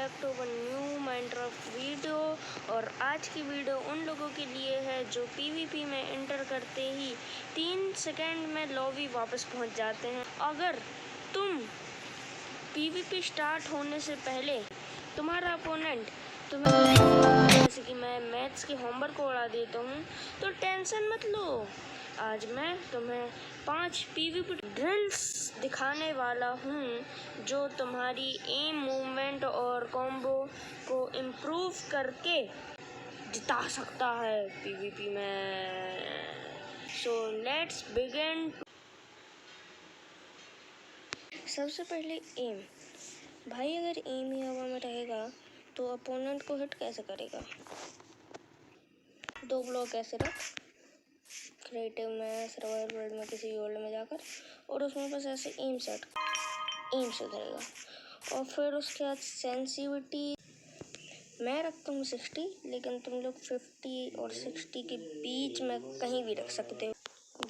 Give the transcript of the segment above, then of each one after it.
Back to one new Minecraft video. और आज की वीडियो उन लोगों के लिए है जो पीवीपी में एंटर करते ही 3 सेकंड में लॉबी वापस पहुंच जाते हैं। अगर तुम पीवीपी स्टार्ट होने से पहले तुम्हारा अपोनेंट तुम्हें जैसे कि मैं मैथ्स के होमवर्क को उड़ा देता हूँ तो टेंशन मत लो। आज मैं तुम्हें 5 पीवीपी ड्रिल्स दिखाने वाला हूँ जो तुम्हारी एम मूवमेंट और कॉम्बो को इम्प्रूव करके जिता सकता है पीवीपी में। सो लेट्स बिगिन। सबसे पहले एम। भाई अगर एम ही हवा में रहेगा तो अपोनेंट को हिट कैसे करेगा। 2 ब्लॉक ऐसे रख क्रिएटिव में सर्वाइवल वर्ल्ड में किसी वर्ल्ड में जाकर और उसमें बस ऐसे एम से धरेगा। और फिर उसके बाद सेंसिटिविटी मैं रखता हूँ 60, लेकिन तुम लोग 50 और 60 के बीच में कहीं भी रख सकते हो।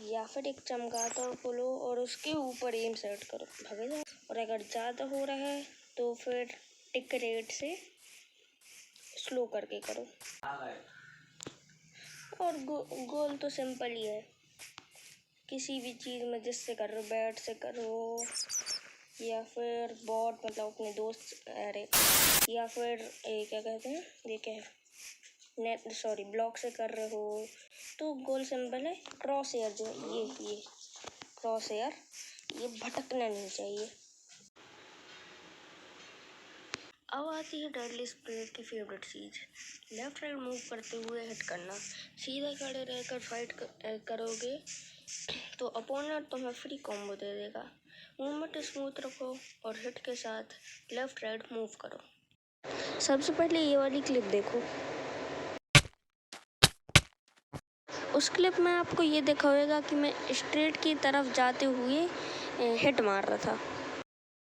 या फिर एक चमगादड़ को लो और उसके ऊपर एम सेट करो, भागे जाओ। और अगर ज़्यादा हो रहा है तो फिर टिक रेट से स्लो करके करो। और गोल तो सिंपल ही है, किसी भी चीज़ में जिससे करो, बैट से करो या फिर बॉट मतलब अपने दोस्त, अरे या फिर क्या कहते हैं, ये क्या है, नेट सॉरी ब्लॉक से कर रहे हो तो गोल सिंपल है। क्रॉस एयर जो है ये क्रॉस एयर ये भटकना नहीं चाहिए। अब आती है डेडली स्प्रेड की फेवरेट चीज़, लेफ्ट राइट मूव करते हुए हिट करना। सीधा खड़े रहकर फाइट करोगे तो अपोनेंट तुम्हें फ्री कॉम्बो दे देगा। मूवमेंट स्मूथ रखो और हिट के साथ लेफ्ट राइट मूव करो। सबसे पहले ये वाली क्लिप देखो। उस क्लिप में आपको ये देखा होगा कि मैं स्ट्रेट की तरफ जाते हुए हिट मार रहा था,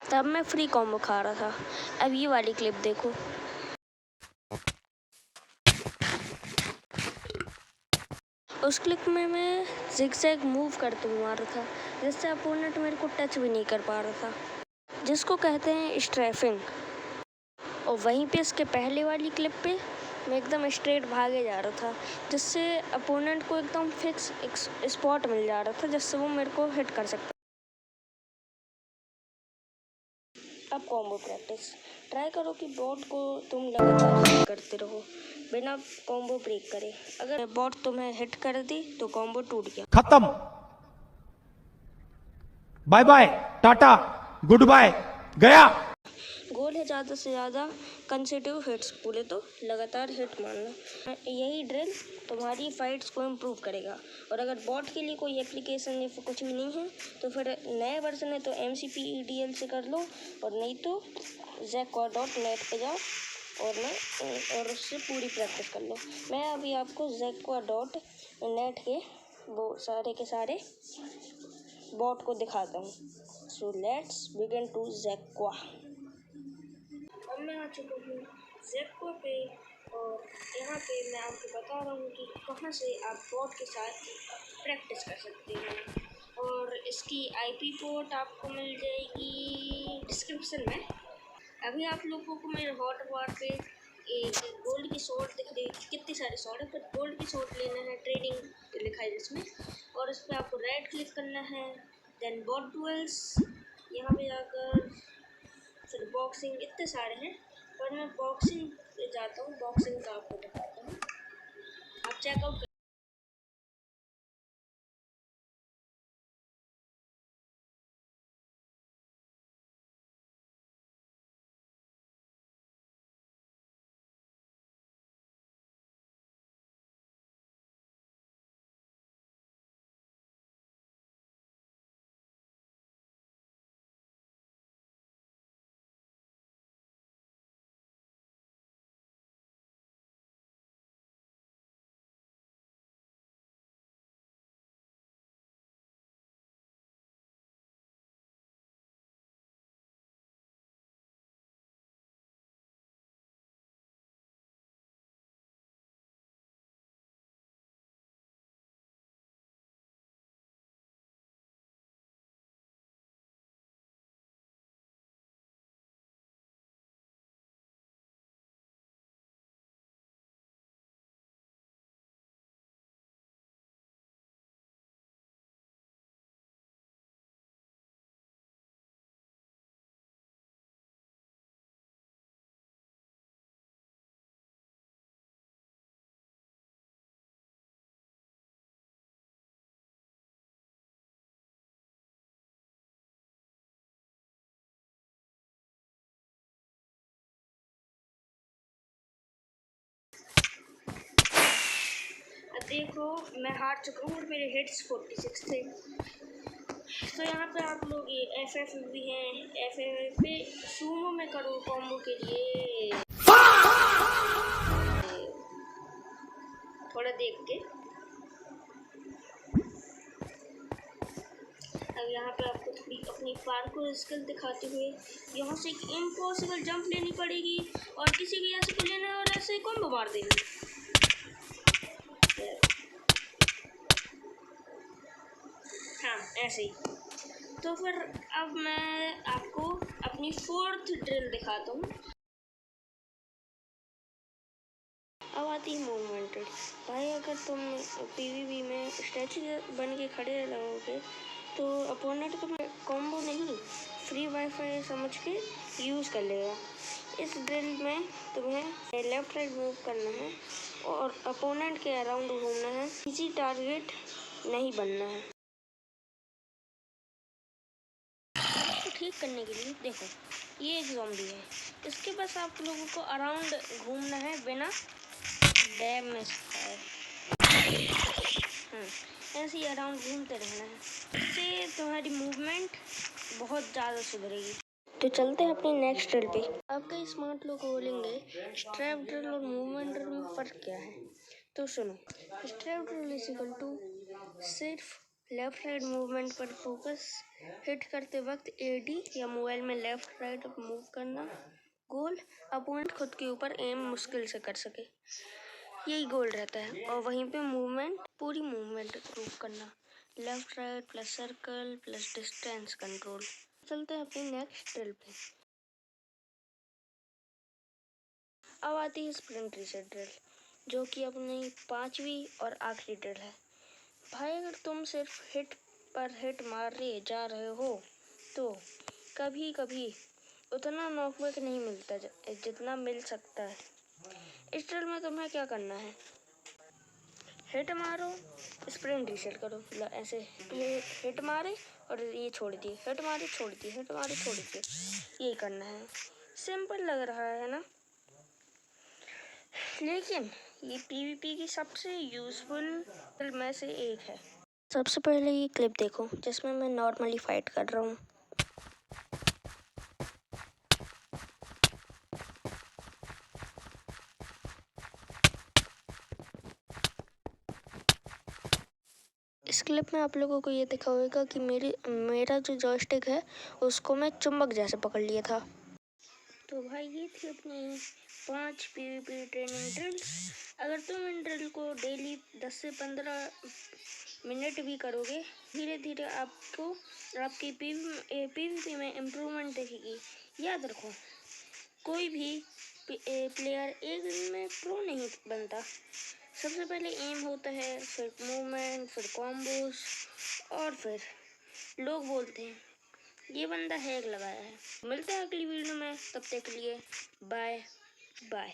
तब मैं फ्री कॉम्बो खा रहा था। अब ये वाली क्लिप देखो। उस क्लिप में मैं जिगजैग मूव करते हुए मार रहा था, जिससे अपोनेंट मेरे को टच भी नहीं कर पा रहा था, जिसको कहते हैं स्ट्रैफिंग। और वहीं पे इसके पहले वाली क्लिप पे मैं एकदम स्ट्रेट भागे जा रहा था, जिससे अपोनेंट को एकदम फिक्स स्पॉट मिल जा रहा था, जिससे वो मेरे को हिट कर सकता। अब कॉम्बो प्रैक्टिस ट्राई करो कि बॉट को तुम लगातार हिट करते रहो बिना कॉम्बो ब्रेक करे। अगर बॉट तुम्हें हिट कर दी तो कॉम्बो टूट गया, खत्म, bye bye tata good bye, गया। गोल है ज़्यादा से ज़्यादा कंसेटिव हिट्स, बोले तो लगातार हिट मारना। यही ड्रिल तुम्हारी फाइट्स को इम्प्रूव करेगा। और अगर बॉट के लिए कोई एप्लीकेशन या फिर कुछ भी नहीं है तो फिर नया वर्जन है तो MCPEDL से कर लो, और नहीं तो Zekwa.net पे जाओ और उससे पूरी प्रैक्टिस कर लो। मैं अभी आपको Zekwa.net के वो सारे के सारे बॉट को दिखाता हूँ। So let's begin to Zekwa। अब मैं आ चुका हूँ Zekwa पे और यहाँ पे मैं आपको बता रहा हूँ कि कहाँ से आप बॉट के साथ प्रैक्टिस कर सकते हैं। और इसकी IP पोर्ट आपको मिल जाएगी डिस्क्रिप्शन में। अभी आप लोगों को मेरे हॉटबार पे एक गोल्ड की शॉट दिख रही है, कितनी सारी शॉट है, पर गोल्ड की शॉट लेना है, ट्रेडिंग लिखा है जिसमें, और इस पर आपको राइट क्लिक करना है, देन बॉट डुएल्स, यहाँ पे जाकर फिर बॉक्सिंग, इतने सारे हैं, पर मैं बॉक्सिंग पे जाता हूँ, बॉक्सिंग का आपको दिखाता हूँ, आप चेकआउट देखो मैं हार चुका हूँ और मेरे हिट्स 46 थे। तो यहाँ पे आप लोग ये FF भी हैं, FF पे सूमो में करो कॉम्बो के लिए थोड़ा देख के। अब यहाँ पे आपको थोड़ी अपनी पार्कोर स्किल दिखाते हुए यहाँ से एक इम्पॉसिबल जंप लेनी पड़ेगी और किसी भी ऐसे को लेना है और ऐसे कॉम्बो मार देनी। हाँ ऐसे ही। तो फिर अब मैं आपको अपनी 4th ड्रिल दिखाता हूँ। अब आती है मूवमेंट। भाई अगर तुम PvP में स्टैचू बन के खड़े रहोगे तो अपोनेंट तुम्हें कॉम्बो नहीं फ्री वाईफाई समझ के यूज़ कर लेगा। इस ड्रिल में तुम्हें लेफ्ट राइट मूव करना है और अपोनेंट के अराउंड घूमना है। इजी टारगेट नहीं बनना है। तो ठीक करने के लिए देखो ये एक ज़ॉम्बी है, इसके पास आप लोगों को अराउंड घूमना है बिना डैमेज खाए। ऐसे ही अराउंड घूमते रहना है, इससे तुम्हारी मूवमेंट बहुत ज़्यादा सुधरेगी। तो चलते हैं अपनी नेक्स्ट ड्रिल पे। अब कई स्मार्ट लोग बोलेंगे स्ट्रैप ड्रिल और मूवमेंट ड्रिल में फ़र्क क्या है। तो सुनो, strafe drill is equal to सिर्फ लेफ्ट राइट मूवमेंट पर फोकस, हिट करते वक्त AD या मोबाइल में लेफ्ट राइट मूव करना, गोल अपोनेंट खुद के ऊपर एम मुश्किल से कर सके, यही गोल रहता है। और वहीं पे मूवमेंट पूरी मूवमेंट प्रूव करना, left right plus circle plus distance control. चलते हैं अपनी नेक्स्ट ड्रिल पे। अब आती है स्प्रिंट रीसेट ड्रिल, जो कि अपनी 5वीं और आखिरी ड्रिल है। भाई अगर तुम सिर्फ हिट पर हिट मारे जा रहे हो तो कभी कभी उतना नॉकबैक नहीं मिलता जितना मिल सकता है। इस ड्रिल में तुम्हें क्या करना है, हिट मारो स्प्रिंट रीसेट करो, मतलब ऐसे हिट मारे और ये छोड़ दिए, हिट मारे छोड़ दिए, हिट मारे छोड़ दिए, यही करना है। सिंपल लग रहा है ना, लेकिन ये PvP की सबसे यूज़फुल में से एक है। सबसे पहले ये क्लिप देखो जिसमें मैं नॉर्मली फाइट कर रहा हूँ। इस क्लिप में आप लोगों को ये दिखा होगा कि मेरा जो जॉयस्टिक है उसको मैं चुंबक जैसे पकड़ लिया था। तो भाई ये थी अपनी 5 PvP ट्रेनिंग ड्रिल्स। अगर तुम इन ड्रिल को डेली 10 से 15 मिनट भी करोगे, धीरे धीरे आपको आपकी PvP में इम्प्रूवमेंट दिखेगी। याद रखो, कोई भी प्लेयर एक दिन में प्रो नहीं बनता। सबसे पहले एम होता है, फिर मूवमेंट, फिर कॉम्बोज, और फिर लोग बोलते हैं ये बंदा हैक लगाया है। मिलता है अगली वीडियो में, तब तक के लिए बाय बाय।